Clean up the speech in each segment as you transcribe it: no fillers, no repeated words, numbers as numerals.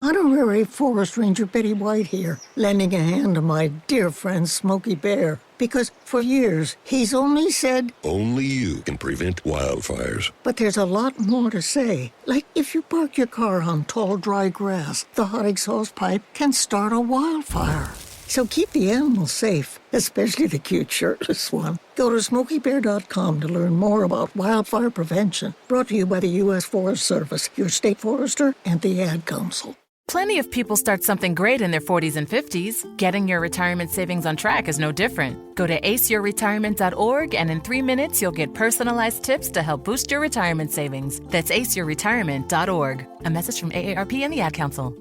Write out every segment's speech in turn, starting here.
Honorary Forest Ranger Betty White here, lending a hand to my dear friend Smokey Bear. Because for years, he's only said, only you can prevent wildfires. But there's a lot more to say. Like if you park your car on tall, dry grass, the hot exhaust pipe can start a wildfire. So keep the animals safe, especially the cute shirtless one. Go to SmokeyBear.com to learn more about wildfire prevention. Brought to you by the U.S. Forest Service, your state forester, and the Ad Council. Plenty of people start something great in their 40s and 50s. Getting your retirement savings on track is no different. Go to aceyourretirement.org and in 3 minutes you'll get personalized tips to help boost your retirement savings. That's aceyourretirement.org. A message from AARP and the Ad Council.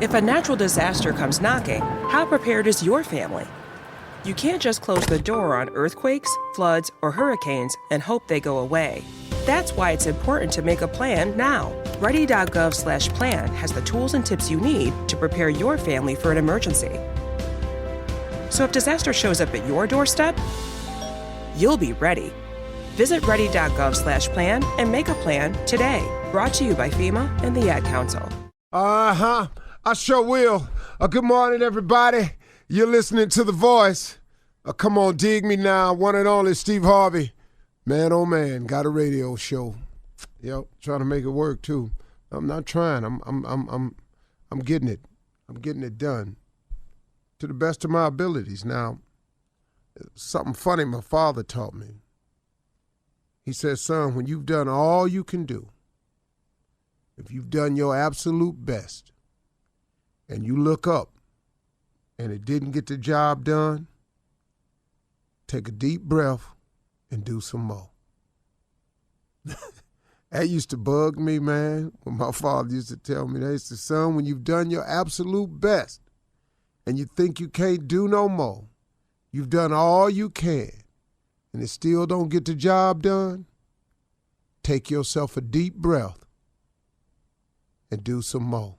If a natural disaster comes knocking, how prepared is your family? You can't just close the door on earthquakes, floods, or hurricanes and hope they go away. That's why it's important to make a plan now. Ready.gov/plan has the tools and tips you need to prepare your family for an emergency. So if disaster shows up at your doorstep, you'll be ready. Visit ready.gov/plan and make a plan today. Brought to you by FEMA and the Ad Council. I sure will. Good morning, everybody. You're listening to The Voice. Come on, dig me now. One and only Steve Harvey. Man, oh man, got a radio show. Yep, trying to make it work too. I'm not trying. I'm getting it. I'm getting it done to the best of my abilities. Now, something funny my father taught me. He said, son, when you've done all you can do, if you've done your absolute best, and you look up and it didn't get the job done, take a deep breath and do some more. That used to bug me, man, when my father used to tell me that. He said, son, when you've done your absolute best and you think you can't do no more, you've done all you can, and it still don't get the job done, take yourself a deep breath and do some more.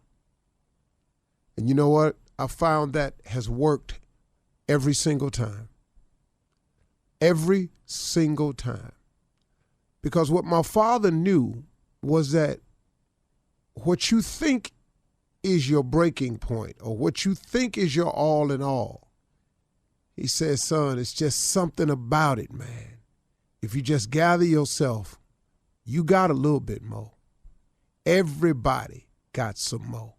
And you know what? I found that has worked every single time. Every single time. Because what my father knew was that what you think is your breaking point or what you think is your all in all, he says, son, it's just something about it, man. If you just gather yourself, you got a little bit more. Everybody got some more.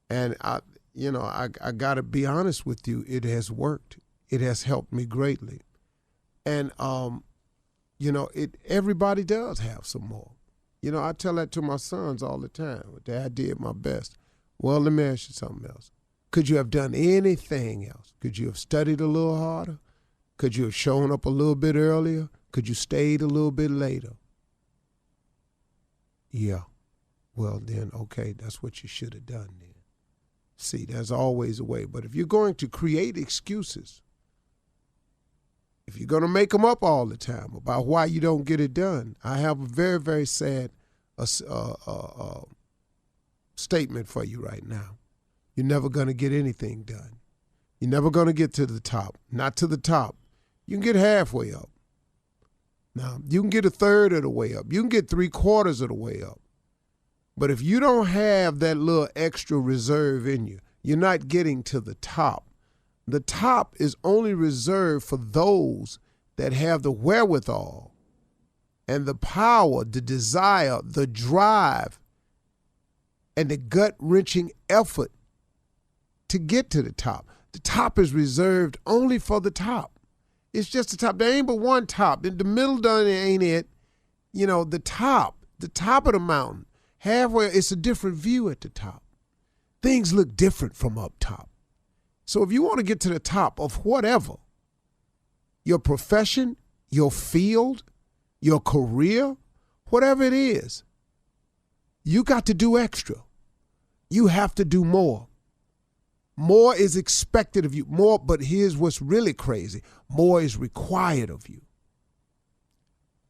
And I got to be honest with you, it has worked. It has helped me greatly. And, everybody does have some more. I tell that to my sons all the time. Dad, I did my best. Well, let me ask you something else. Could you have done anything else? Could you have studied a little harder? Could you have shown up a little bit earlier? Could you stayed a little bit later? Yeah. Well, then, okay, that's what you should have done then. See, there's always a way. But if you're going to create excuses, if you're going to make them up all the time about why you don't get it done, I have a very, very sad statement for you right now. You're never going to get anything done. You're never going to get to the top. Not to the top. You can get halfway up. Now, you can get a third of the way up. You can get 3/4 of the way up. But if you don't have that little extra reserve in you, you're not getting to the top. The top is only reserved for those that have the wherewithal and the power, the desire, the drive, and the gut-wrenching effort to get to the top. The top is reserved only for the top. It's just the top. There ain't but one top. The middle done ain't it. The top of the mountain. Halfway, it's a different view at the top. Things look different from up top. So if you want to get to the top of whatever, your profession, your field, your career, whatever it is, you got to do extra. You have to do more. More is expected of you. More, but here's what's really crazy. More is required of you.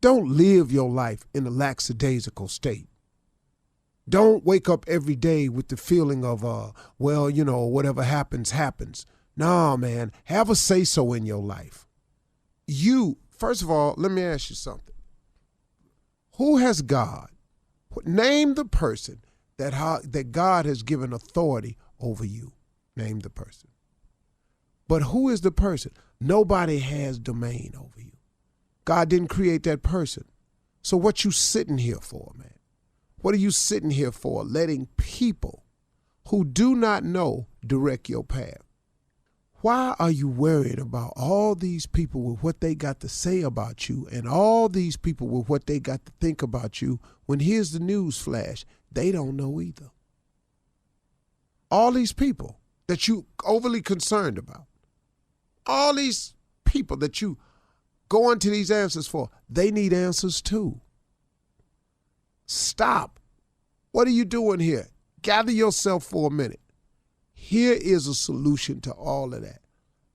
Don't live your life in a lackadaisical state. Don't wake up every day with the feeling of, whatever happens, happens. No, man, have a say-so in your life. First of all, let me ask you something. Who has God Name the person that God has given authority over you. Name the person. But who is the person? Nobody has domain over you. God didn't create that person. So what you sitting here for, man? What are you sitting here for? Letting people who do not know direct your path. Why are you worried about all these people with what they got to say about you and all these people with what they got to think about you when here's the news flash, they don't know either. All these people that you overly concerned about, all these people that you go into these answers for, they need answers too. Stop. What are you doing here? Gather yourself for a minute. Here is a solution to all of that.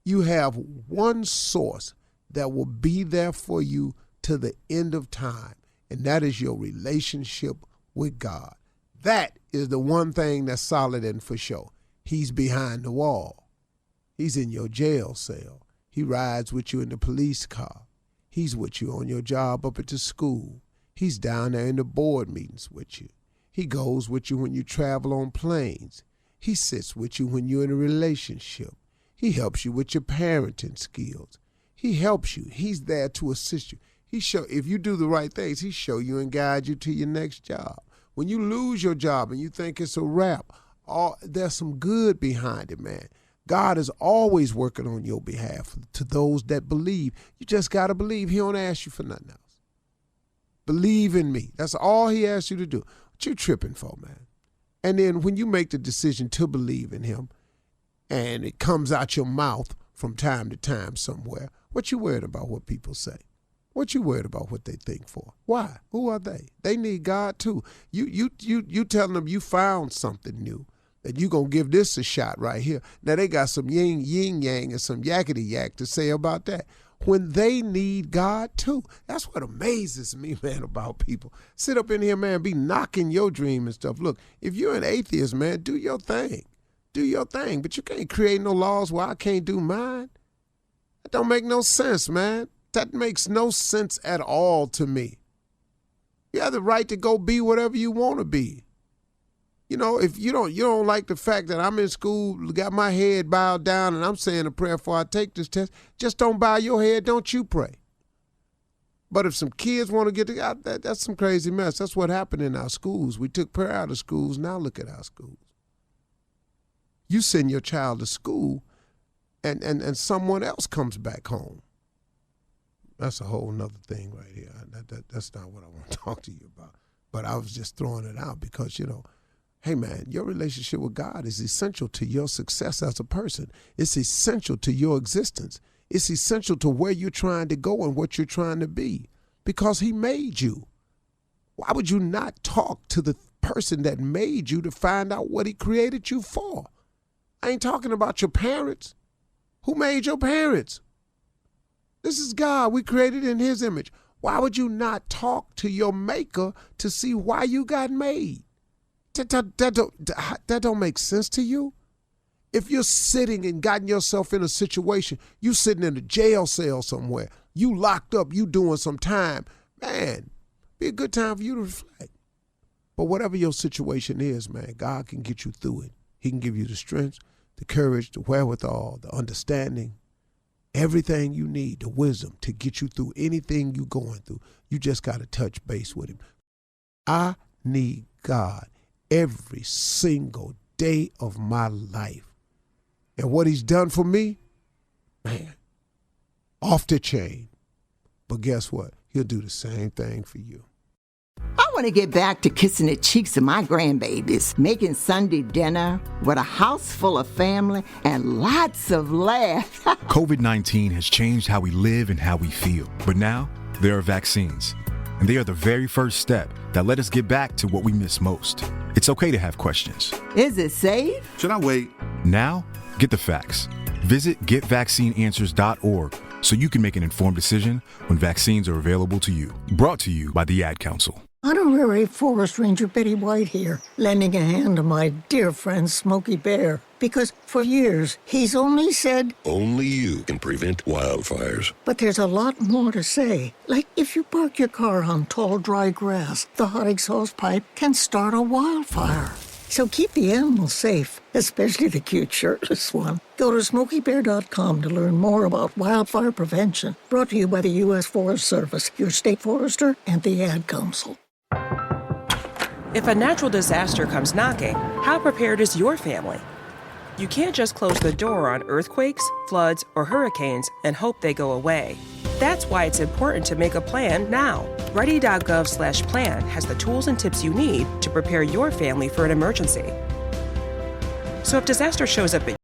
You have one source that will be there for you to the end of time, and that is your relationship with God. That is the one thing that's solid and for sure. He's behind the wall. He's in your jail cell. He rides with you in the police car. He's with you on your job up at the school. He's down there in the board meetings with you. He goes with you when you travel on planes. He sits with you when you're in a relationship. He helps you with your parenting skills. He helps you. He's there to assist you. If you do the right things, he show you and guide you to your next job. When you lose your job and you think it's a wrap, there's some good behind it, man. God is always working on your behalf to those that believe. You just got to believe. He don't ask you for nothing else. Believe in me. That's all he asks you to do. What you tripping for, man? And then when you make the decision to believe in him and it comes out your mouth from time to time somewhere, what you worried about what people say? What you worried about what they think for? Why? Who are they? They need God too. You telling them you found something new, that you gonna give this a shot right here. Now they got some yin yang and some yakety yak to say about that. When they need God too. That's what amazes me, man, about people. Sit up in here, man, be knocking your dream and stuff. Look, if you're an atheist, man, do your thing. Do your thing. But you can't create no laws where I can't do mine. That don't make no sense, man. That makes no sense at all to me. You have the right to go be whatever you want to be. You know, if you don't like the fact that I'm in school, got my head bowed down, and I'm saying a prayer before I take this test, just don't bow your head, don't you pray. But if some kids want to get together, that's some crazy mess. That's what happened in our schools. We took prayer out of schools. Now look at our schools. You send your child to school, and someone else comes back home. That's a whole nother thing right here. That's not what I want to talk to you about. But I was just throwing it out because, hey, man, your relationship with God is essential to your success as a person. It's essential to your existence. It's essential to where you're trying to go and what you're trying to be because he made you. Why would you not talk to the person that made you to find out what he created you for? I ain't talking about your parents. Who made your parents? This is God. We created in his image. Why would you not talk to your maker to see why you got made? That don't make sense to you. If you're sitting and gotten yourself in a situation, you sitting in a jail cell somewhere, you locked up, you doing some time, man, be a good time for you to reflect. But whatever your situation is, man, God can get you through it. He can give you the strength, the courage, the wherewithal, the understanding, everything you need, the wisdom to get you through anything you're going through. You just got to touch base with him. I need God every single day of my life. And what he's done for me, man, off the chain. But guess what? He'll do the same thing for you. I want to get back to kissing the cheeks of my grandbabies, making Sunday dinner with a house full of family and lots of laughs. COVID-19 has changed how we live and how we feel. But now, there are vaccines. And they are the very first step that let us get back to what we miss most. It's okay to have questions. Is it safe? Should I wait? Now, get the facts. Visit getvaccineanswers.org so you can make an informed decision when vaccines are available to you. Brought to you by the Ad Council. Honorary Forest Ranger Betty White here, lending a hand to my dear friend Smokey Bear. Because for years, he's only said, Only you can prevent wildfires. but there's a lot more to say. Like if you park your car on tall, dry grass, the hot exhaust pipe can start a wildfire. So keep the animals safe, especially the cute shirtless one. Go to SmokeyBear.com to learn more about wildfire prevention. Brought to you by the U.S. Forest Service, your state forester, and the Ad Council. If a natural disaster comes knocking, how prepared is your family? You can't just close the door on earthquakes, floods, or hurricanes and hope they go away. That's why it's important to make a plan now. Ready.gov/plan has the tools and tips you need to prepare your family for an emergency. So if disaster shows up at